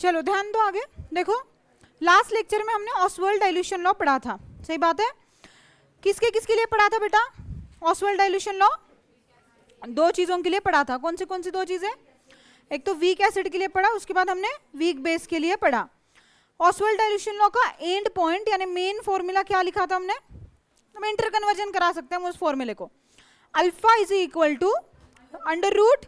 चलो ध्यान दो आगे। देखो लास्ट लेक्चर में हमने ऑसवर्ल्ड डाइल्यूशन लॉ पढ़ा था, सही बात है। किसके किसके लिए पढ़ा था बेटा ऑसवर्ल्ड डाइल्यूशन लॉ? दो चीजों के लिए पढ़ा था। कौन सी दो चीजें? एक तो वीक एसिड के लिए पढ़ा, उसके बाद हमने वीक बेस के लिए पढ़ा। ऑसवर्ल्ड डाइल्यूशन लॉ का एंड पॉइंट यानी मेन फॉर्मूला क्या लिखा था हमने? हम इंटर कन्वर्जन करा सकते हैं उस फॉर्मूले को। Alpha is equal to under root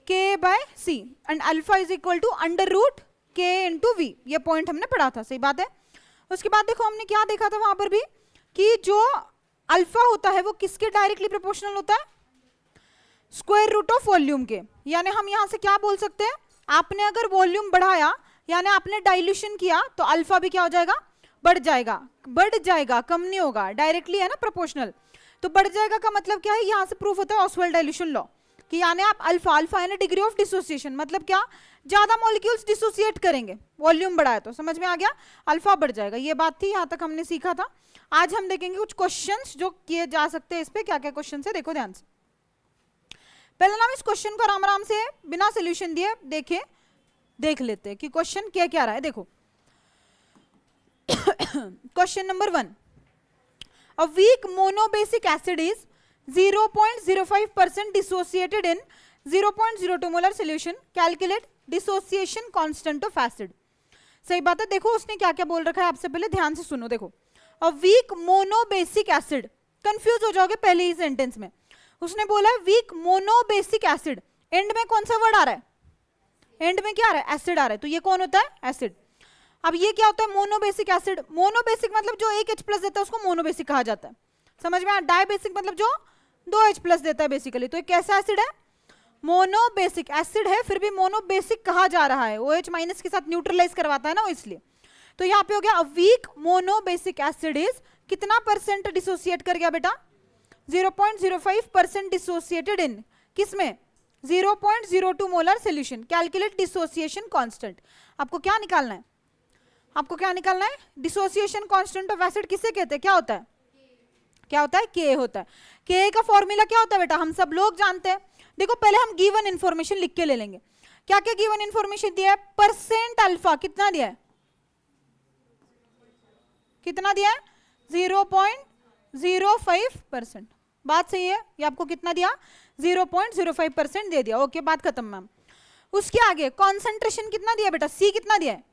K by C and alpha is equal to under root K into V. ये पॉइंट हमने पढ़ा था, सही बात है। उसके बाद देखो हमने क्या देखा था वहां पर भी कि जो अल्फा होता है वो किसके डायरेक्टली प्रोपोर्शनल होता है? स्क्वायर रूट ऑफ वॉल्यूम के। यानी हम यहां से क्या बोल सकते हैं, आपने अगर वॉल्यूम बढ़ाया यानी आपने डाइल्यूशन किया तो अल्फा भी क्या हो जाएगा? बढ़ जाएगा। बढ़ जाएगा, कम नहीं होगा, डायरेक्टली है ना प्रोपोर्शनल। तो बढ़ जाएगा का मतलब क्या है? यहां से प्रूफ होता है ऑसवर्ल्ड डाइल्यूशन लॉ कि यानी आप अल्फा है ना डिग्री ऑफ डिसोसिएशन, मतलब क्या? ज्यादा मॉलिक्यूल्स डिसोसिएट करेंगे, वॉल्यूम बढ़ाया तो समझ में आ गया, अल्फा बढ़ जाएगा। ये बात थी, यहां तक हमने सीखा था। आज हम देखेंगे कुछ क्वेश्चंस जो किए जा सकते हैं इस पे। क्या क्या क्वेश्चन है देखो ध्यान से। पहले ना हम इस क्वेश्चन को आराम आराम से बिना सोल्यूशन दिए देख लेते हैं कि क्वेश्चन क्या क्या रहा है। देखो question number 1, a weak monobasic acid is 0.05% dissociated in 0.02 molar solution, calculate dissociation constant of acid. सही बात है। देखो उसने क्या क्या बोल रखा है आपसे, पहले ध्यान से सुनो। देखो a weak monobasic acid, confuse हो जाओगे पहले ही सेंटेंस में। उसने बोला है वीक मोनोबेसिक एसिड, एंड में कौन सा वर्ड आ रहा है? एंड में क्या आ रहा है? एसिड आ रहा है। तो ये कौन होता है? एसिड। अब ये क्या होता है? Monobasic acid. मोनोबेसिक मतलब जो एक H प्लस देता है उसको मोनोबेसिक कहा जाता है, समझ में आया? डायबेसिक मतलब जो 2 H प्लस देता है बेसिकली। तो ये कैसा एसिड है? मोनोबेसिक एसिड है, फिर भी मोनोबेसिक कहा जा रहा है, OH माइनस के साथ न्यूट्रलाइज करवाता है ना, इसलिए। तो यहाँ पे हो गया वीक मोनोबेसिक एसिड इज कितना परसेंट डिसोसिएट कर गया बेटा? 0.05% डिसोसिएटेड इन किसमें? 0.02 molar solution, calculate dissociation constant. आपको क्या निकालना है? आपको क्या निकालना है? डिसोसिएशन कांस्टेंट ऑफ एसिड किसे कहते हैं? क्या होता है? क्या होता है? के होता है। के का फॉर्मूला क्या होता है बेटा? हम सब लोग जानते हैं। देखो पहले हम गिवन इंफॉर्मेशन लिख के ले लेंगे। क्या क्या गिवन इंफॉर्मेशन दिया है? परसेंट अल्फा कितना दिया है? कितना दिया है? 0.05%। बात सही है। ये आपको कितना दिया? 0.05% दे दिया। ओके, बात खत्म मैम। उसके आगे कॉन्सेंट्रेशन कितना दिया बेटा? सी कितना दिया है?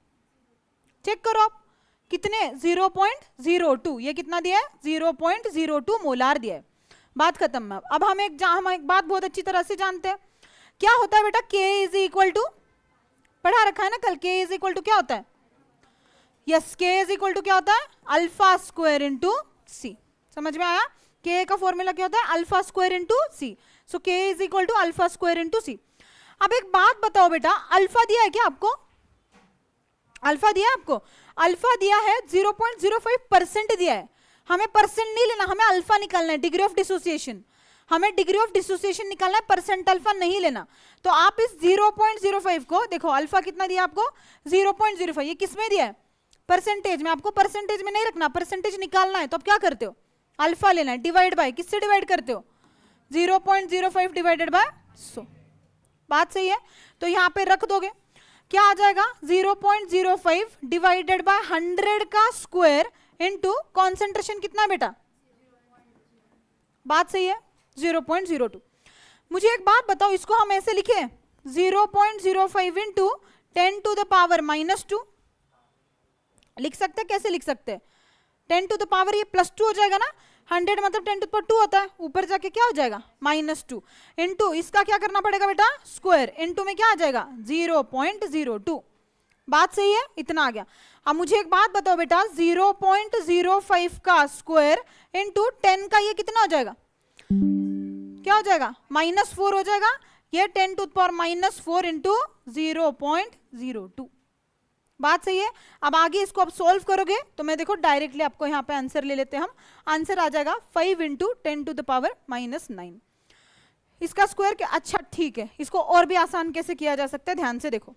चेक करो आप, कितने? 0.02। ये कितना दिया है? 0.02 मोलार दिया है। बात खत्म मैम। अब हम एक बात बहुत अच्छी तरह से जानते हैं। क्या होता है बेटा? K इज इक्वल टू, पढ़ा रखा है ना कल, K इज इक्वल टू क्या होता है? Yes, K is equal to क्या होता है? Alpha square into C. समझ में आया? K का फॉर्मूला क्या होता है? Alpha square into C. So K is equal to alpha square into C. अब एक बात बताओ बेटा, अल्फा दिया है क्या आपको? अल्फा दिया है आपको? अल्फा दिया है, 0.05% दिया है। हमें परसेंट नहीं लेना, हमें अल्फा निकालना है, डिग्री ऑफ डिसोसिएशन। हमें डिग्री ऑफ डिसोसिएशन निकालना है, परसेंट अल्फा नहीं लेना। तो आप इस 0.05 को देखो, अल्फा कितना दिया आपको? 0.05। ये किसमें दिया है? परसेंटेज में। आपको परसेंटेज में नहीं रखना, परसेंटेज निकालना है। तो आप क्या करते हो? अल्फा लेना है, डिवाइड बाय, किससे डिवाइड करते हो? 0.05 डिवाइडेड बाय 100। बात सही है। तो यहां पे रख दोगे, क्या आ जाएगा? 0.05 डिवाइडेड बाय 100 का स्क्वायर इनटू कॉन्सेंट्रेशन कितना बेटा? बात सही है, 0.02। मुझे एक बात बताओ, इसको हम ऐसे लिखे 0.05 इंटू 10 टू द पावर -2 लिख सकते हैं? कैसे लिख सकते हैं? 10 टू द पावर, ये +2 हो जाएगा ना, 100 मतलब 10 टू द पावर 2 होता है, ऊपर जाके क्या हो जाएगा? -2 इंटू इसका क्या करना पड़ेगा बेटा? स्क्वायर, इंटू में क्या आ जाएगा? 0.02। बात सही है, इतना आ गया। अब मुझे एक बात बताओ बेटा, 0.05 का स्क्वायर इंटू 10 का ये कितना हो जाएगा? क्या हो जाएगा? -4 हो जाएगा। ये 10 टू द पावर -4 इंटू 0.02। बात सही है। अब आगे इसको अब सॉल्व करोगे तो मैं देखो डायरेक्टली आपको यहाँ पे आंसर ले लेते हैं हम। आंसर आ जाएगा 5 इंटू 10 टू द पावर -9। इसका स्क्वायर क्या? अच्छा ठीक है, इसको और भी आसान कैसे किया जा सकता है, ध्यान से देखो।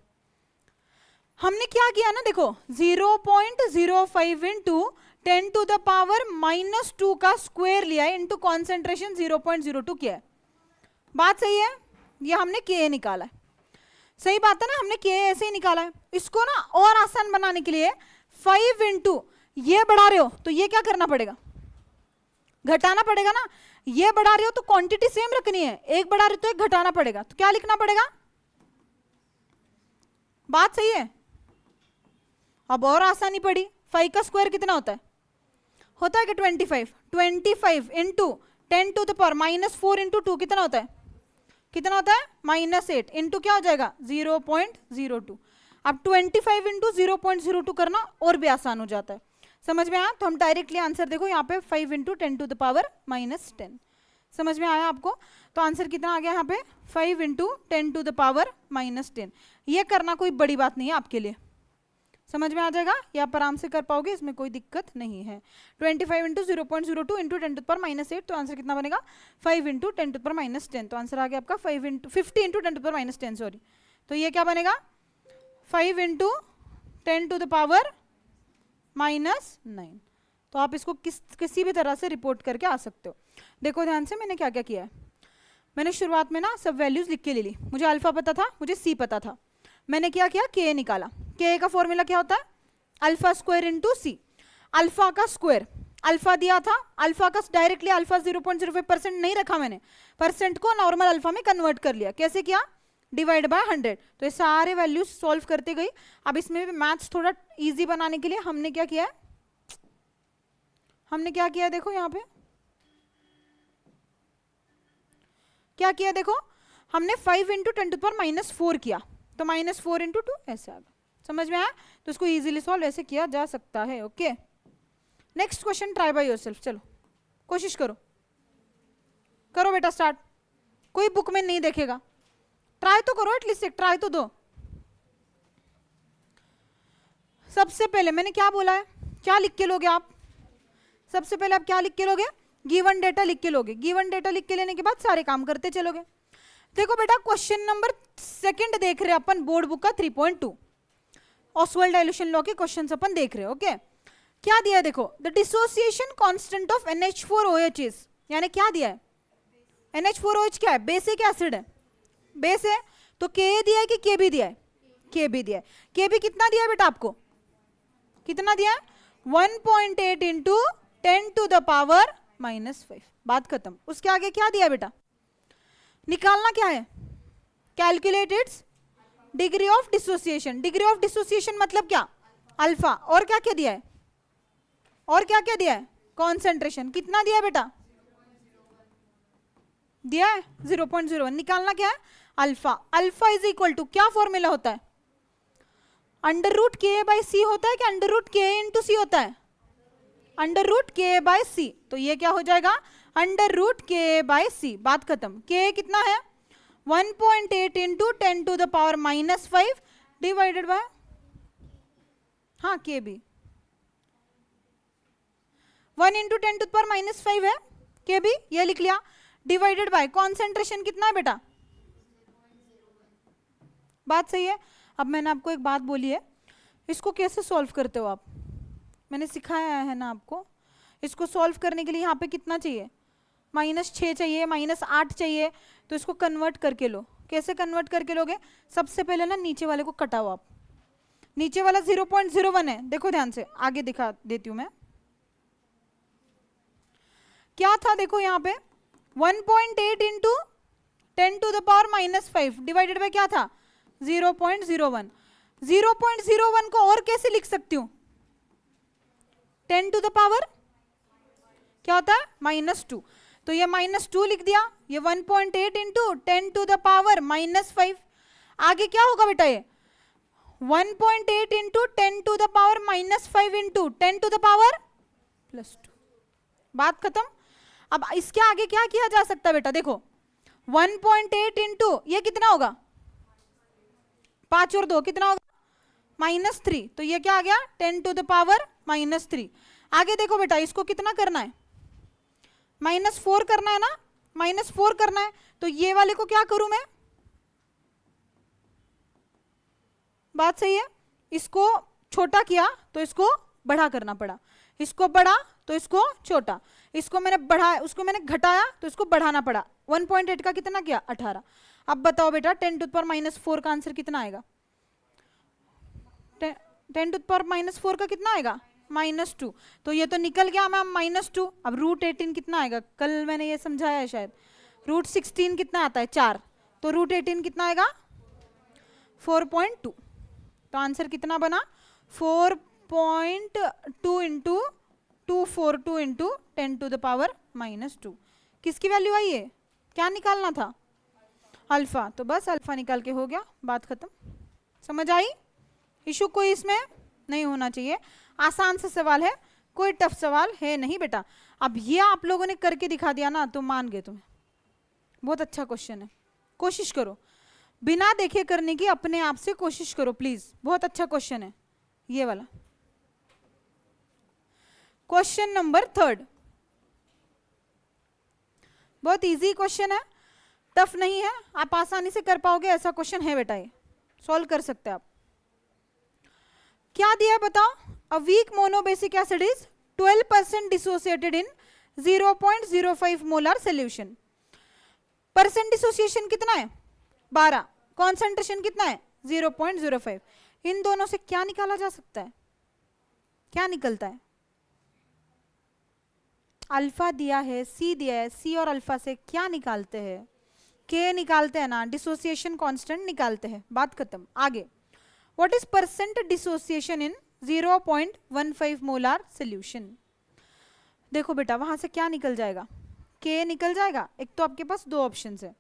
हमने क्या किया ना, देखो 0.05 इंटू 10 टू द पावर -2 का स्क्वायर लिया है इंटू कॉन्सेंट्रेशन 0.02 किया है। बात सही है, ये हमने K निकाला है। सही बात है ना, हमने के ऐसे ही निकाला है। इसको ना और आसान बनाने के लिए 5 इंटू ये बढ़ा रहे हो तो ये क्या करना पड़ेगा, घटाना पड़ेगा ना। ये बढ़ा रहे हो तो क्वांटिटी सेम रखनी है, एक बढ़ा रहे हो तो एक घटाना पड़ेगा, तो क्या लिखना पड़ेगा, बात सही है। अब और आसानी पड़ी, 5 का स्क्वायर कितना होता है, होता है कि 25, 25 into 10 to the power -4 into 2 कितना होता है, कितना होता है -8 इंटू क्या हो जाएगा 0.02। अब 25 इंटू 0.02 करना और भी आसान हो जाता है, समझ में आया। तो हम डायरेक्टली आंसर देखो यहाँ पे 5 इंटू 10 टू द पावर -10, समझ में आया आपको। तो आंसर कितना आ गया यहाँ पे 5 इंटू 10 टू द पावर -10। ये करना कोई बड़ी बात नहीं है आपके लिए, समझ में आ जाएगा, ये आप आराम से कर पाओगे, इसमें कोई दिक्कत नहीं है। 25 into 0.02 into 10 to the power -8, तो आंसर कितना बनेगा 5 इंटू 10 टू द पावर -10। तो आंसर आ गया आपका 50 into 10 to the power -10, sorry. तो ये क्या बनेगा 5 इंटू 10 टू द पावर -9। तो आप इसको किसी भी तरह से रिपोर्ट करके आ सकते हो। देखो ध्यान से, मैंने क्या क्या किया है, मैंने शुरुआत में ना सब वैल्यूज लिख के ले ली। मुझे अल्फा पता था, मुझे सी पता था, मैंने क्या किया के निकाला। के का फॉर्मूला क्या होता है, अल्फा स्क्वायर इंटू सी। अल्फा का स्क्वायर, अल्फा दिया था, अल्फा का डायरेक्टली अल्फा 0.05% नहीं रखा मैंने, परसेंट को नॉर्मल अल्फा में कन्वर्ट कर लिया। कैसे किया, डिवाइड बाय 100। तो ये सारे वैल्यूज सॉल्व करते गई। अब इसमें भी मैथ्स थोड़ा इजी बनाने के लिए हमने क्या किया है, हमने क्या किया देखो यहाँ पे क्या किया, देखो हमने 5 इंटू 10 टू द पावर -4 किया, तो -4 इंटू 2 ऐसे आ गया, समझ में आया। तो इसको इजीली सॉल्व ऐसे किया जा सकता है। Okay, next question, try by yourself. चलो कोशिश करो, करो बेटा स्टार्ट, कोई बुक में नहीं देखेगा, ट्राई तो करो, एटलीस्ट एक ट्राई तो दो। सबसे पहले मैंने क्या बोला है, क्या लिख के लोगे आप, सबसे पहले आप क्या लिख के लोगे, गिवन डेटा लिख के लोगे। गिवन डेटा लिख के लेने के बाद सारे काम करते चलोगे। देखो बेटा क्वेश्चन नंबर 2 देख रहे हैं अपन, बोर्ड बुक का 3.2 ऑसवाल्ड डाइल्यूशन लॉ के क्वेश्चंस अपन देख रहे हैं। ओके, क्या दिया है देखो, the dissociation constant of NH4OH is, यानी क्या दिया है, NH4OH क्या है, बेसिक एसिड है, बेस है, तो के दिया है कि के भी दिया है, के भी दिया है। के भी कितना दिया है बेटा आपको, कितना दिया है 1.8 इंटू 10 टू द पावर -5, बात खत्म। उसके आगे क्या दिया बेटा, निकालना क्या है, calculate its degree of dissociation. Degree of dissociation मतलब क्या, अल्फा, और क्या क्या दिया है, और क्या क्या दिया है, कॉन्सेंट्रेशन कितना दिया है बेटा, दिया है 0.01। निकालना क्या है, alpha. Alpha is equal to क्या फॉर्मूला होता है, √Ka/C होता है कि √Ka/C होता है, √Ka/C। तो ये क्या हो जाएगा √Ka/C, बात खत्म। K कितना है 1.8 into 10 to the power -5 divided by, हाँ के भी 1 इंटू 10 टू द पावर -5 है, के भी ये लिख लिया, डिवाइडेड बाय कॉन्सेंट्रेशन कितना है बेटा, बात सही है। अब मैंने आपको एक बात बोली है, इसको कैसे सॉल्व करते हो आप, मैंने सिखाया है ना आपको। इसको सॉल्व करने के लिए यहाँ पे कितना चाहिए, -6 चाहिए, -8 चाहिए, तो इसको कन्वर्ट करके लो। कैसे कन्वर्ट करके लोगे, सबसे पहले ना नीचे वाले को कटाओ आप, नीचे वाला 0.01 है, देखो ध्यान से, आगे दिखा देती हूँ मैं, क्या था देखो यहाँ पे 1.8 into 10 to the power -5 divided by क्या था 0.01। 0.01 को और कैसे लिख सकती हूँ, 10 टू द पावर क्या होता है -2, तो ये -2 लिख दिया, ये 1.8 इंटू 10 टू द पावर -5। आगे क्या होगा बेटा, ये 1.8 into 10 to the power -5 into 10 to the power +2, बात खत्म। अब इसके आगे क्या किया जा सकता है बेटा, देखो 1.8 इंटू ये कितना होगा 5 और 2 कितना होगा -3, तो ये क्या आ गया 10 टू द पावर -3। आगे देखो बेटा, इसको कितना करना है -4 करना है ना, -4 करना है, तो ये वाले को क्या करूं मैं, बात सही है, इसको छोटा किया तो इसको बड़ा करना पड़ा, इसको बड़ा तो इसको छोटा, इसको मैंने बढ़ाया, उसको मैंने घटाया तो इसको बढ़ाना पड़ा। 1.8 का कितना किया 18। अब बताओ बेटा 10⁻⁻⁴ का आंसर कितना आएगा? 10⁻⁻⁴ का कितना आएगा? -2। तो ये तो निकल गया मैम -2। अब √18 कितना आएगा? कल मैंने ये समझाया है शायद। √16 कितना आता है? 4। तो √18 कितना आएगा? 4.2। तो आंसर कितना बना? 4.2 इंटू 242 इंटू 10⁻⁻²। किसकी वैल्यू आई है? क्या निकालना था? अल्फा। तो बस अल्फा निकाल के हो गया, बात खत्म। समझ आई? इशू कोई इसमें नहीं होना चाहिए। आसान सा सवाल है, कोई टफ सवाल है नहीं बेटा। अब ये आप लोगों ने करके दिखा दिया ना तो मान गए तुम्हें। बहुत अच्छा क्वेश्चन है, कोशिश करो बिना देखे करने की, अपने आप से कोशिश करो प्लीज। बहुत अच्छा क्वेश्चन है ये वाला। क्वेश्चन नंबर 3 बहुत इजी क्वेश्चन है, टफ नहीं है, आप आसानी से कर पाओगे ऐसा क्वेश्चन है बेटा। ये सॉल्व कर सकते हैं आप। क्या दिया है बताओ? A weak monobasic acid is 12% dissociated in 0.05 molar solution. Percent dissociation कितना है? 12। कॉन्सेंट्रेशन कितना है? 0.05। इन दोनों से क्या निकाला जा सकता है? क्या निकलता है? अल्फा दिया है, सी दिया है, सी और अल्फा से क्या निकालते हैं? के निकालते हैं ना, डिसोसिएशन कांस्टेंट निकालते हैं, बात खत्म। आगे, what is percent dissociation in 0.15 molar solution? देखो बेटा वहां से क्या निकल जाएगा? के निकल जाएगा। एक तो आपके पास दो ऑप्शन है।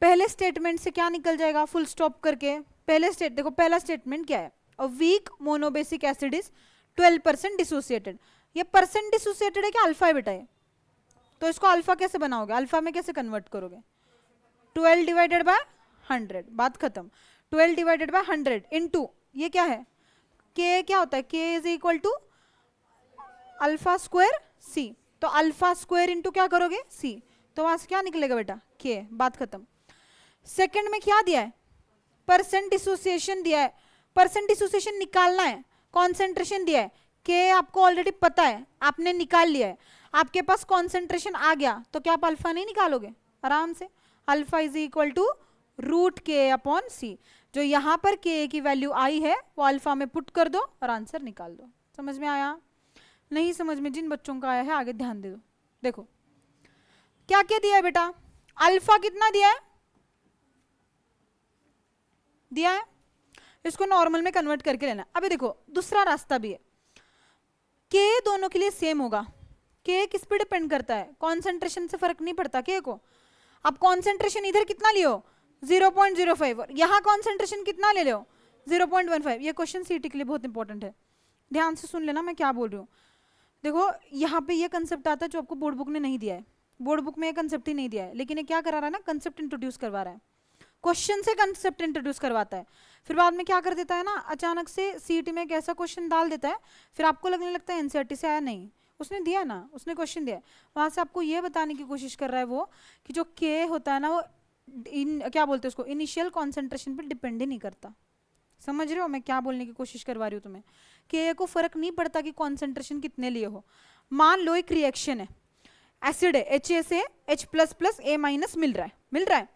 पहले स्टेटमेंट से क्या निकल जाएगा? फुल स्टॉप करके देखो पहला स्टेटमेंट क्या है? A weak monobasic acid is 12% dissociated. ये परसेंट डिसोसिएटेड है क्या? अल्फा है बेटा ये। तो इसको अल्फा कैसे बनाओगे? अल्फा में कैसे कन्वर्ट करोगे? 12 डिवाइडेड बाय 100, बात खत्म। 12 डिवाइडेड बाय 100 इनटू ये क्या है? के क्या होता है? K is equal to alpha square C. तो अल्फा स्क्वायर इंटू क्या करोगे? सी। तो वहां से क्या निकलेगा बेटा? के, बात खत्म। सेकंड में क्या दिया है? परसेंट डिसोसिएशन दिया है। परसेंट डिसोसिएशन निकालना है, कॉन्सेंट्रेशन दिया है, के आपको ऑलरेडी पता है, आपने निकाल लिया है, आपके पास कॉन्सेंट्रेशन आ गया, तो क्या आप अल्फा नहीं निकालोगे आराम से? Alpha is equal to √k/c। जो यहाँ पर के की वैल्यू आई है वो अल्फा में पुट कर दो और आंसर निकाल दो। समझ में आया? नहीं समझ में जिन बच्चों का आया है आगे ध्यान दे दो। देखो क्या क्या दिया है बेटा? अल्फा कितना दिया है? दिया है। इसको नॉर्मल में कन्वर्ट करके लेना। अभी देखो दूसरा रास्ता भी है। के दोनों के लिए सेम होगा। के किस पे डिपेंड करता है? कॉन्सेंट्रेशन से फर्क नहीं पड़ता के को। अब कॉन्सेंट्रेशन इधर कितना लियो? 0.05 और यहाँ कॉन्सेंट्रेशन कितना ले लो? 0.15। ये क्वेश्चन सीटी के लिए बहुत इंपॉर्टेंट है, ध्यान से सुन लेना मैं क्या बोल रही हूँ। देखो यहाँ पे ये कंसेप्ट आता है जो आपको बोर्ड बुक ने नहीं दिया है। बोर्ड बुक में ये कंसेप्ट ही नहीं दिया है, लेकिन ये क्या करा रहा है ना, कंसेप्ट इंट्रोड्यूस करवा रहा है। क्वेश्चन से कंसेप्ट इंट्रोड्यूस करवाता है, फिर बाद में क्या कर देता है ना, अचानक से सीटी में एक ऐसा क्वेश्चन डाल देता है, फिर आपको लगने लगता है एनसीईआरटी से आया। नहीं, उसने दिया ना, उसने क्वेश्चन दिया, वहां से आपको ये बताने की कोशिश कर रहा है वो कि जो के होता है ना वो क्या बोलते हैं उसको, इनिशियल कॉन्सेंट्रेशन पर डिपेंड ही नहीं करता। समझ रहे हो मैं क्या बोलने की कोशिश करवा रही हूँ तुम्हें? के को फर्क नहीं पड़ता कि कॉन्सेंट्रेशन कितने लिए हो। मान लो एक रिएक्शन है, एसिड है, HA से H++ A- मिल रहा है।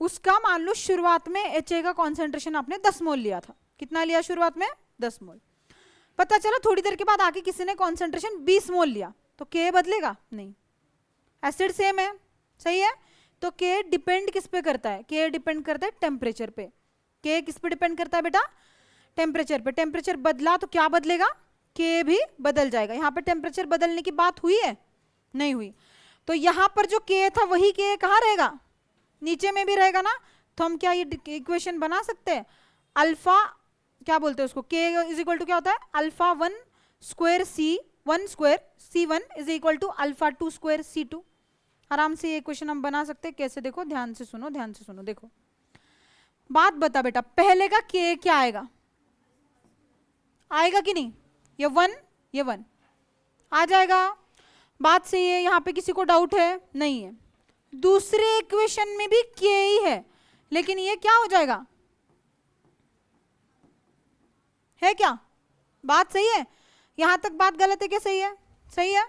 उसका मान लो शुरुआत में HA का कॉन्सेंट्रेशन आपने 10 मोल लिया था। कितना लिया शुरुआत में? 10 मोल। पता चला थोड़ी देर के बाद आके किसी ने कॉन्सेंट्रेशन 20 मोल लिया, तो के बदलेगा? नहीं, एसिड सेम है, सही है। तो के डिपेंड किस पे करता है? के डिपेंड करता है टेम्परेचर पे। के किस पे डिपेंड करता है बेटा? टेम्परेचर पे। टेम्परेचर बदला तो क्या बदलेगा? के भी बदल जाएगा। यहाँ पे टेम्परेचर बदलने की बात हुई है? नहीं हुई। तो यहाँ पर जो के था वही के कहाँ रहेगा? नीचे में भी रहेगा ना। तो हम क्या ये इक्वेशन बना सकते हैं? अल्फा क्या बोलते हैं उसको, के इज इक्वल टू क्या होता है? Alpha 1 square C1 is equal to alpha 2 square C2। आराम से ये इक्वेशन हम बना सकते हैं। कैसे? देखो ध्यान से सुनो, ध्यान से सुनो। देखो बात बता बेटा, पहले का के क्या आएगा? आएगा कि नहीं? ये 1 आ जाएगा। बात सही है, यहाँ पे किसी को डाउट है? नहीं है। दूसरे इक्वेशन में भी के ही है, लेकिन ये क्या हो जाएगा? है क्या? बात सही है? यहां तक बात गलत है क्या? सही है? सही है।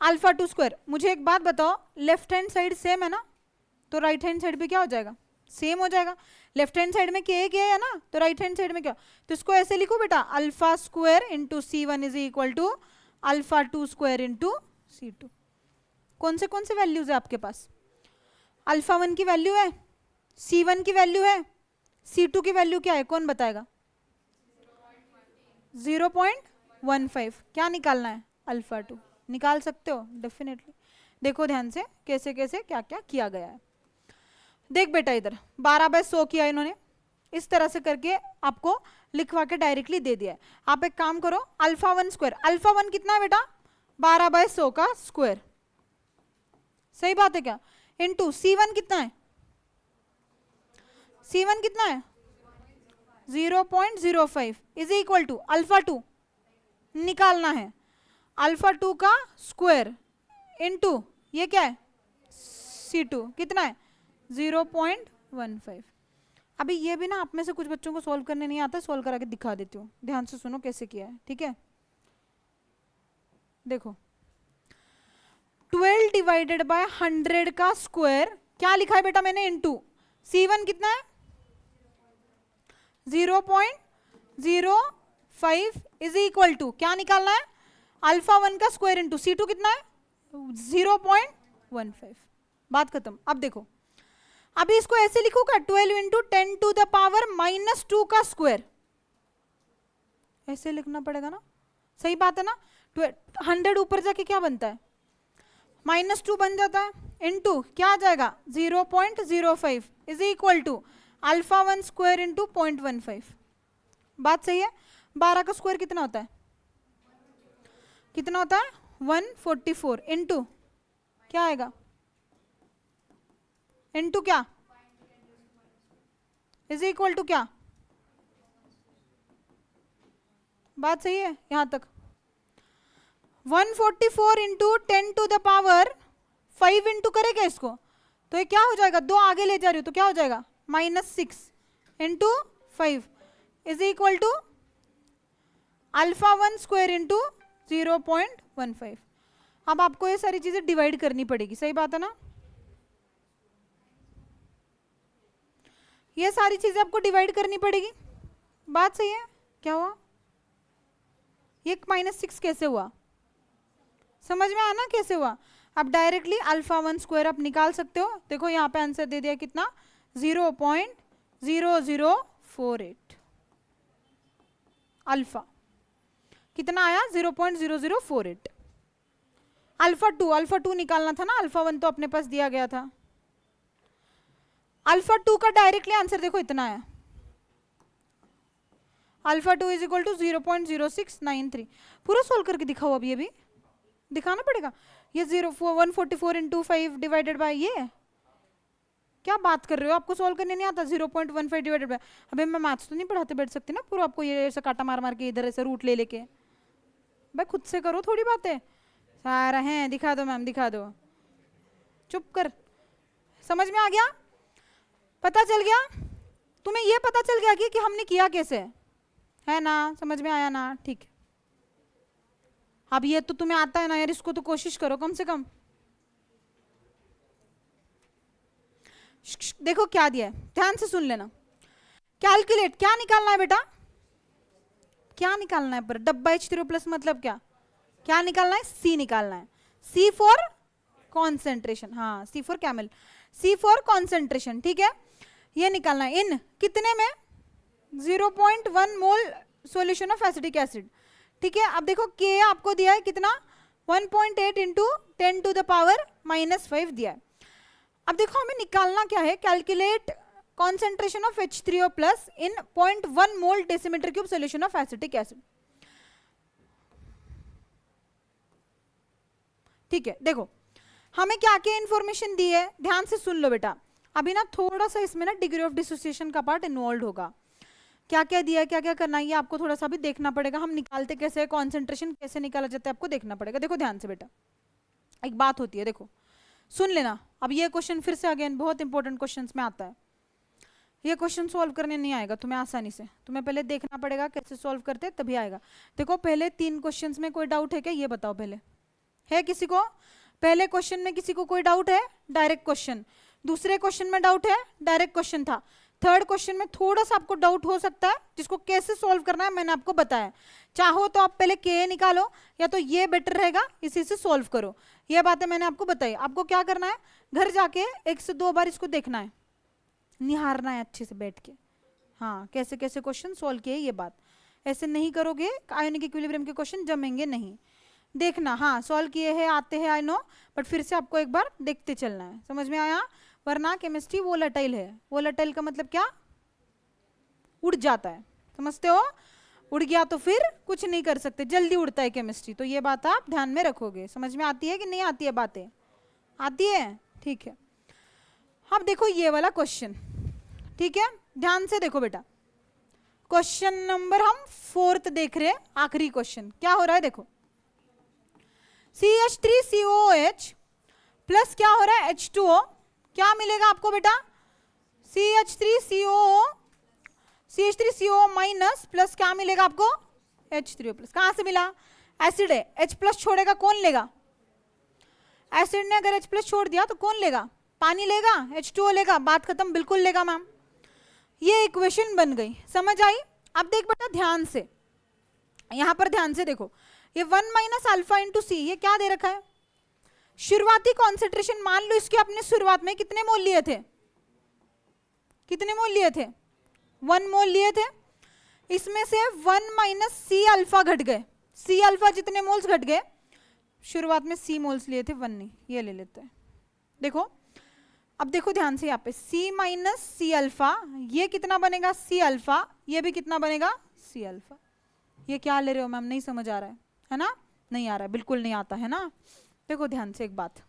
Alpha 2 square. मुझे एक बात बताओ, लेफ्ट हैंड साइड सेम है ना, तो राइट हैंड साइड पे क्या हो जाएगा? सेम हो जाएगा। लेफ्ट हैंड साइड में के है ना, तो राइट हैंड साइड में क्या, तो इसको ऐसे लिखो बेटा, alpha square into C1 is equal to alpha 2 square into C2। कौन से वैल्यूज है आपके पास, अल्फा 1 की वैल्यू है, C1 की वैल्यू है, C2 की वैल्यू क्या है, कौन बताएगा? 0.15। क्या निकालना है? अल्फा 2। निकाल सकते हो डेफिनेटली। देखो ध्यान से कैसे कैसे क्या क्या किया गया है। देख बेटा इधर 12/100 किया इन्होंने, इस तरह से करके आपको लिखवा के डायरेक्टली दे दिया है। आप एक काम करो, अल्फा 1 स्क्वायर, अल्फा 1 कितना है बेटा? 12/100 का स्क्वायर, सही बात है क्या? इनटू C1 कितना है? C1 कितना है? 0.05 इज इक्वल टू अल्फा 2 निकालना है, अल्फा 2 का स्क्वायर इनटू ये क्या है? C2 कितना है? 0.15। अभी ये भी ना आप में से कुछ बच्चों को सॉल्व करने नहीं आता, सॉल्व करा के दिखा देती हूँ, ध्यान से सुनो कैसे किया है, ठीक है? देखो 12 डिवाइडेड बाय 100 का स्क्वायर क्या लिखा है बेटा मैंने? इनटू C1 कितना है? 0.05 इज इक्वल टू क्या निकालना है? अल्फा 1 का स्क्वायर इनटू C2 कितना है? 0.15। बात खत्म। अब देखो, अभी इसको ऐसे लिखूंगा, 12 इंटू 10 टू द पावर -2 का स्क्वायर, ऐसे लिखना पड़ेगा ना, सही बात है ना? 100 ऊपर जाके क्या बनता है? -2 बन जाता है, इनटू क्या आ जाएगा? 0.05 is equal to alpha 1 square into 0.15। बात सही है? 12 का स्क्वायर कितना होता है? कितना होता है? 144 इंटू क्या आएगा? इनटू क्या इज इक्वल टू क्या? बात सही है यहां तक? 144 into 10 to the power 5 into करेगा इसको, तो ये क्या हो जाएगा? 2 आगे ले जा रही हो तो क्या हो जाएगा? -6 into 5 is equal to alpha 1 square into 0.15। अब आपको ये सारी चीजें डिवाइड करनी पड़ेगी, सही बात है ना? ये सारी चीजें आपको डिवाइड करनी पड़ेगी, बात सही है? क्या हुआ? ये -6 कैसे हुआ? समझ में आया ना कैसे हुआ? अब डायरेक्टली अल्फा 1 स्क्वायर आप निकाल सकते हो। देखो यहाँ पे आंसर दे दिया कितना? 0.0048। अल्फा कितना आया? 0.0048। अल्फा 2 निकालना था ना, अल्फा 1 तो अपने पास दिया गया था। अल्फा 2 का डायरेक्टली आंसर देखो इतना है, अल्फा 2 इज इक्वल टू 0.0693। पूरा सोल्व करके दिखाओ, अब ये भी दिखाना पड़ेगा। ये 144 इंटू 5 डिवाइडेड बाय ये, क्या बात कर रहे हो? आपको सोल्व करने नहीं आता? 0.15 डिवाइडेड बाय, अबे मैं मैथ्स तो नहीं पढ़ाते बैठ सकती ना पूरा आपको, ये ऐसा काटा मार मार के इधर ऐसे रूट ले लेके। भाई खुद से करो थोड़ी बातें, सारा है दिखा दो मैम दिखा दो, चुप कर। समझ में आ गया? पता चल गया तुम्हें? ये पता चल गया कि हमने किया कैसे है ना? समझ में आया ना? ठीक है। अब ये तो तुम्हें आता है ना यार, इसको तो कोशिश करो कम से कम। देखो क्या दिया है, ध्यान से सुन लेना। कैलकुलेट, क्या निकालना है बेटा? क्या निकालना है? पर डब्बा H3O प्लस मतलब क्या? क्या निकालना है? C निकालना है। C फॉर कॉन्सेंट्रेशन, हाँ C for camel, C for concentration, ठीक है? ये निकालना है इन कितने में? 0.1 मोल सॉल्यूशन ऑफ एसिटिक एसिड, ठीक है? अब देखो K आपको दिया है कितना? 1.8 इंटू 10 टू द पावर -5 दिया है। अब देखो हमें निकालना क्या है? Calculate concentration of H3O plus in 0.1 mole decimetre cube solution of acetic acid, ठीक है? देखो हमें क्या क्या इंफॉर्मेशन दी है, ध्यान से सुन लो बेटा। अभी ना थोड़ा सा इसमें ना डिग्री ऑफ डिसोसिएशन का पार्ट इन्वॉल्व होगा। क्या क्या दिया है, क्या क्या करना है, ये आपको थोड़ा सा भी देखना पड़ेगा। हम निकालते कैसे, कॉन्सेंट्रेशन कैसे निकाला जाता है, आपको देखना पड़ेगा। देखो ध्यान से बेटा, एक बात होती है, देखो सुन लेना। अब ये क्वेश्चन फिर से अगेन बहुत इंपॉर्टेंट क्वेश्चंस में आता है। ये क्वेश्चन सॉल्व करने नहीं आएगा तुम्हें आसानी से, तुम्हें पहले देखना पड़ेगा कैसे सॉल्व करते हैं, तभी आएगा। देखो पहले 3 क्वेश्चंस में कोई डाउट है क्या, ये बताओ पहले। है किसी को? पहले क्वेश्चन में किसी को कोई डाउट है? Direct question. दूसरे क्वेश्चन में डाउट है, डायरेक्ट क्वेश्चन था। थर्ड क्वेश्चन में थोड़ा सा आपको डाउट हो सकता है, जिसको कैसे सॉल्व करना है मैंने आपको बताया। चाहो तो आप पहले के निकालो, या तो ये बेटर रहेगा, इसी से सॉल्व करो। ये बातें मैंने आपको बताई। आपको क्या करना है, घर जाके 1 से 2 बार इसको देखना है, निहारना है अच्छे से बैठ के, हाँ कैसे कैसे क्वेश्चन सॉल्व किए। ये बात ऐसे नहीं करोगे आयोनिक इक्विलिब्रियम के क्वेश्चन जमेंगे नहीं। देखना, हाँ सॉल्व किए हैं, आते हैं आई नो, बट फिर से आपको एक बार देखते चलना है। समझ में आया? वरना केमिस्ट्री वोलेटाइल है। वोलेटाइल का मतलब क्या? उड़ जाता है, समझते हो? उड़ गया तो फिर कुछ नहीं कर सकते, जल्दी उड़ता है केमिस्ट्री। तो ये बात आप ध्यान में रखोगे। समझ में आती है कि नहीं आती है? बातें आती है, ठीक है। अब देखो ये वाला क्वेश्चन, ठीक है, ध्यान से देखो बेटा। क्वेश्चन नंबर हम 4th देख रहे हैं, आखिरी क्वेश्चन। क्या हो रहा है देखो, CH3COOH प्लस क्या हो रहा है, H2O। क्या मिलेगा आपको बेटा? CH3CO माइनस प्लस क्या मिलेगा आपको? H3O plus. कहां से मिला? एसिड है, H प्लस छोड़ेगा कौन लेगा? एसिड ने अगर H प्लस छोड़ दिया तो कौन लेगा? पानी लेगा, H2O लेगा। बात खत्म, बिल्कुल लेगा मैम। ये इक्वेशन बन गई, समझ आई? अब देख बेटा ध्यान से, यहां पर ध्यान से देखो, ये 1 माइनस अल्फा इंटू सी, ये क्या दे रखा है? शुरुआती कॉन्सेंट्रेशन। मान लो इसके अपने शुरुआत में कितने मोल लिए थे? कितने मोल लिए थे? 1 मोल लिए थे। इसमें से 1 माइनस सी अल्फा घट गए। सी अल्फा जितने मोल्स घट गए, शुरुआत में सी मोल्स लिए थे 1 नहीं, ये ले लेते हैं। देखो अब देखो ध्यान से, यहाँ पे सी माइनस सी अल्फा, ये कितना बनेगा? C alpha. ये भी कितना बनेगा? C alpha. ये क्या ले रहे हो मैम? नहीं समझ आ रहा है ना? नहीं आ रहा है, बिल्कुल नहीं आता है ना। देखो ध्यान से एक बात,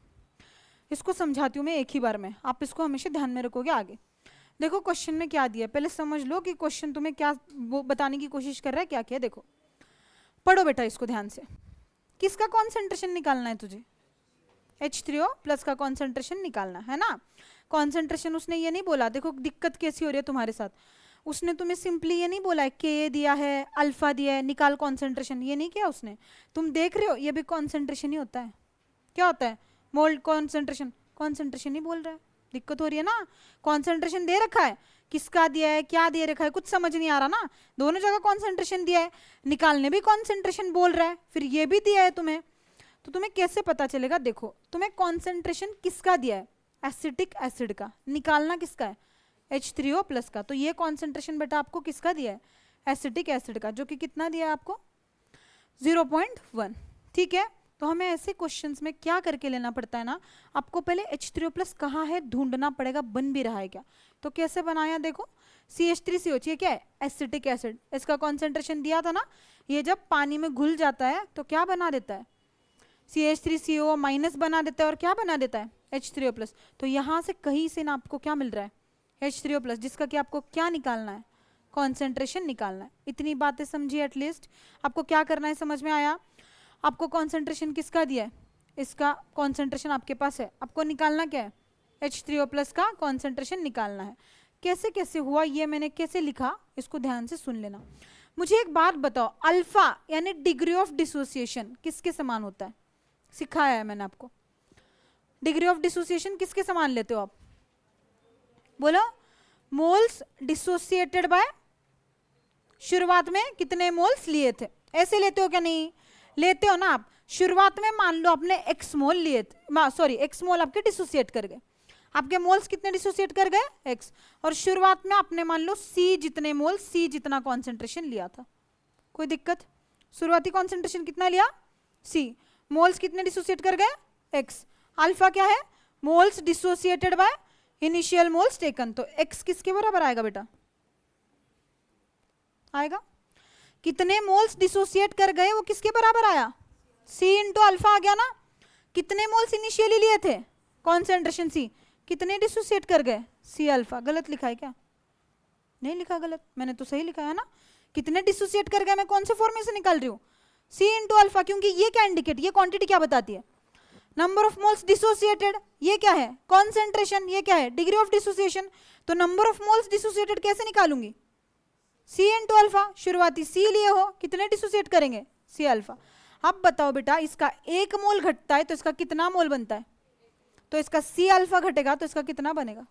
इसको समझाती हूँ मैं एक ही बार में, आप इसको हमेशा ध्यान में रखोगे आगे। देखो क्वेश्चन में क्या दिया, पहले समझ लो कि क्वेश्चन तुम्हें क्या वो बताने की कोशिश कर रहा है, क्या क्या। देखो पढ़ो बेटा इसको ध्यान से। किसका कॉन्सेंट्रेशन निकालना है तुझे? H3O प्लस का कॉन्सेंट्रेशन निकालना है ना। कॉन्सेंट्रेशन उसने ये नहीं बोला, देखो दिक्कत कैसी हो रही है तुम्हारे साथ। उसने तुम्हें सिंपली ये नहीं बोला है के दिया है, अल्फा दिया है, निकाल कॉन्सेंट्रेशन, ये नहीं किया उसने। तुम देख रहे हो ये भी कॉन्सेंट्रेशन ही होता है। क्या होता है? मोल कॉन्सेंट्रेशन। कॉन्सेंट्रेशन ही बोल रहा है, दिक्कत हो रही है ना। कॉन्सेंट्रेशन दे रखा है, किसका दिया है, क्या दे रखा है, कुछ समझ नहीं आ रहा ना। दोनों जगह कॉन्सेंट्रेशन दिया है, निकालने भी कॉन्सेंट्रेशन बोल रहा है, फिर ये भी दिया है तुम्हें, तो तुम्हें कैसे पता चलेगा? देखो तुम्हें कॉन्सेंट्रेशन किसका दिया है? एसिटिक एसिड का। निकालना किसका है? H3O प्लस का। तो ये कॉन्सेंट्रेशन बेटा आपको किसका दिया है? एसिटिक एसिड का, जो कि कितना दिया है आपको? 0.1। ठीक है, तो हमें ऐसे क्वेश्चंस में क्या करके लेना पड़ता है ना, आपको पहले H3O प्लस कहाँ है ढूंढना पड़ेगा, बन भी रहा है क्या। तो कैसे बनाया देखो, CH3COH ये क्या है? Acetic acid. इसका कॉन्सेंट्रेशन दिया था ना, ये जब पानी में घुल जाता है तो क्या बना देता है? CH3CO माइनस बना देता है, और क्या बना देता है? H3O plus. तो यहाँ से कहीं से ना आपको क्या मिल रहा है? H3O प्लस, जिसका कि आपको क्या निकालना है? कॉन्सेंट्रेशन निकालना है। इतनी बातें समझिए एटलीस्ट। आपको क्या करना है समझ में आया? आपको कॉन्सेंट्रेशन किसका दिया है? इसका कॉन्सेंट्रेशन आपके पास है, आपको निकालना क्या है? H3O प्लस का कॉन्सेंट्रेशन निकालना है। कैसे कैसे हुआ ये मैंने कैसे लिखा, इसको ध्यान से सुन लेना। मुझे एक बात बताओ, अल्फा यानी डिग्री ऑफ डिसोसिएशन किसके समान होता है? सिखाया है मैंने आपको। डिग्री ऑफ डिसोसिएशन किसके समान लेते हो आप? बोलो। मोल्स डिसोसिएटेड बाय, शुरुआत में कितने मोल्स लिए थे, ऐसे लेते हो क्या? नहीं लेते हो ना आप। शुरुआत में मान लो आपने x मोल लिए थे, सॉरी x मोल आपके डिसोसिएट कर गए। आपके मोल्स कितने डिसोसिएट कर गए? x। और शुरुआत में आपने मान लो c जितने मोल, c जितना कॉन्सेंट्रेशन लिया था। कोई दिक्कत? शुरुआती कॉन्सेंट्रेशन कितना लिया? c। मोल्स कितने डिसोसिएट कर गए? x। अल्फा क्या है? Moles dissociated by initial moles taken. तो x किसके बराबर आएगा बेटा? आएगा कितने मोल्स डिसोसिएट कर गए वो किसके बराबर आया? c इंटू अल्फा आ गया ना। कितने मोल्स इनिशियली लिए थे कॉन्सेंट्रेशन c, कितने डिसोसिएट कर गए? c alpha. गलत लिखा है क्या? नहीं लिखा गलत, मैंने तो सही लिखा है ना। कितने डिसोसिएट कर गए, मैं कौन से फॉर्म में से निकाल रही हूँ? c इंटू अल्फा, क्योंकि ये क्या इंडिकेट, ये क्वांटिटी क्या बताती है? Number of moles dissociated. ये क्या है? कॉन्सेंट्रेशन। ये क्या है? Degree of dissociation. तो नंबर ऑफ मोल्स डिसोसिएटेड कैसे निकालूंगी? c into alpha. शुरुआती c लिए हो, कितने डिसोसिएट करेंगे? c alpha. अब बताओ बेटा, इसका 1 मोल घटता है तो इसका कितना मोल बनता है? तो इसका सी अल्फा घटेगा तो इसका कितना बनेगा,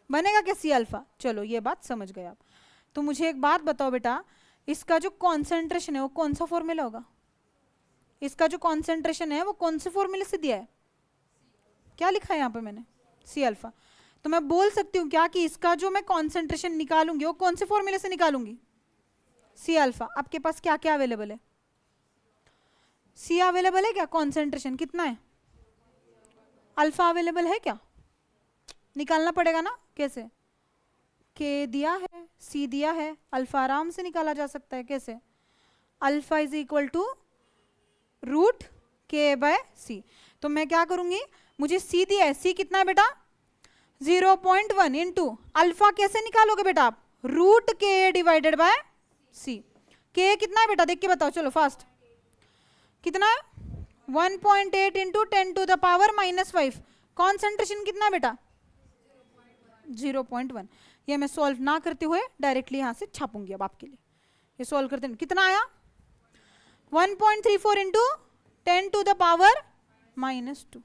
बनेगा क्या सी अल्फा। चलो ये बात समझ गए आप। तो मुझे एक बात बताओ बेटा, इसका जो कॉन्सेंट्रेशन है वो कौन सा फॉर्मूला होगा, इसका जो कॉन्सेंट्रेशन है वो कौन से फॉर्मूले से दिया है, क्या लिखा है यहाँ पे मैंने, सी अल्फा। तो मैं बोल सकती हूँ क्या कि इसका जो मैं कॉन्सेंट्रेशन निकालूंगी वो कौन से फॉर्मूले से निकालूंगी, सी अल्फा। आपके पास क्या क्या अवेलेबल है, सी अवेलेबल है क्या, कॉन्सेंट्रेशन कितना है, अल्फा अवेलेबल है क्या, निकालना पड़ेगा ना। कैसे, के दिया है, सी दिया है, अल्फा आराम से निकाला जा सकता है। कैसे, alpha is equal to root K by C. तो मैं क्या करूंगी, मुझे सी दिया है, सी कितना है बेटा 0.1 इंटू अल्फा कैसे निकालोगे बेटा आप, रूट के डिवाइडेड बाय सी। के कितना है बेटा देख के बताओ, चलो फास्ट, कितना है 1.8 इंटू 10⁻⁻5। कॉन्सेंट्रेशन कितना है बेटा 0.1। ये मैं सॉल्व ना करते हुए डायरेक्टली यहां से छापूंगी अब आपके लिए। ये सॉल्व करते हैं, कितना आया 1.34 इंटू 10⁻⁻2।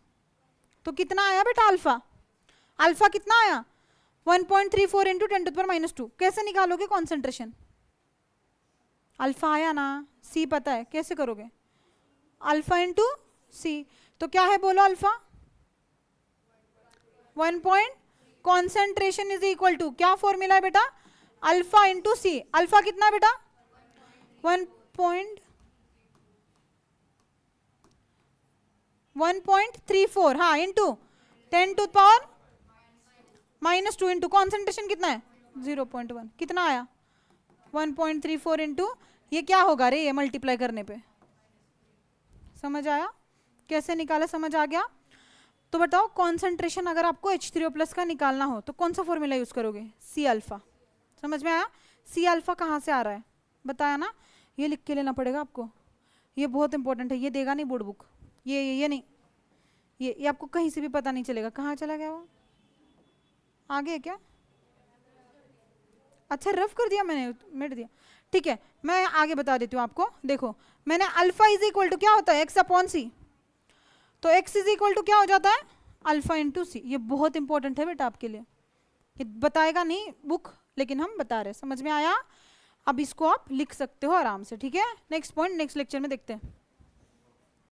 तो कितना आया बेटा अल्फा, अल्फा कितना आया 1.34 इंटू 10⁻⁻2। कैसे निकालोगे कॉन्सेंट्रेशन, अल्फा आया ना, सी पता है, कैसे करोगे, अल्फा इंटू सी। तो क्या है बोलो alpha 1 concentration is equal to क्या फॉर्मूला है बेटा, अल्फा इंटू सी। अल्फा कितना है बेटा 1.34 हाँ इंटू 10⁻⁻2 इंटू कॉन्सेंट्रेशन कितना है 0.1। कितना आया 1.34 इंटू ये क्या होगा रे, ये मल्टीप्लाई करने पे। समझ आया कैसे निकाला, समझ आ गया। तो बताओ कॉन्सेंट्रेशन अगर आपको H3O+ का निकालना हो तो कौन सा फॉर्मूला यूज करोगे, सी अल्फा। समझ में आया, सी अल्फा कहाँ से आ रहा है बताया ना, ये लिख के लेना पड़ेगा आपको, ये बहुत इंपॉर्टेंट है, ये देगा नहीं बोर्ड बुक, ये नहीं, ये आपको कहीं से भी पता नहीं चलेगा। कहाँ चला गया वो, आगे है क्या, अच्छा रफ कर दिया मैंने, मिट दिया, ठीक है मैं आगे बता देती हूँ आपको। देखो मैंने अल्फा इज इक्वल टू क्या होता है एक्स अपॉन सी, तो x इज इक्वल टू क्या हो जाता है अल्फा इंटू सी। ये बहुत इंपॉर्टेंट है बेटा आपके लिए, ये बताएगा नहीं बुक लेकिन हम बता रहे हैं। समझ में आया, अब इसको आप लिख सकते हो आराम से, ठीक है। नेक्स्ट पॉइंट नेक्स्ट लेक्चर में देखते हैं।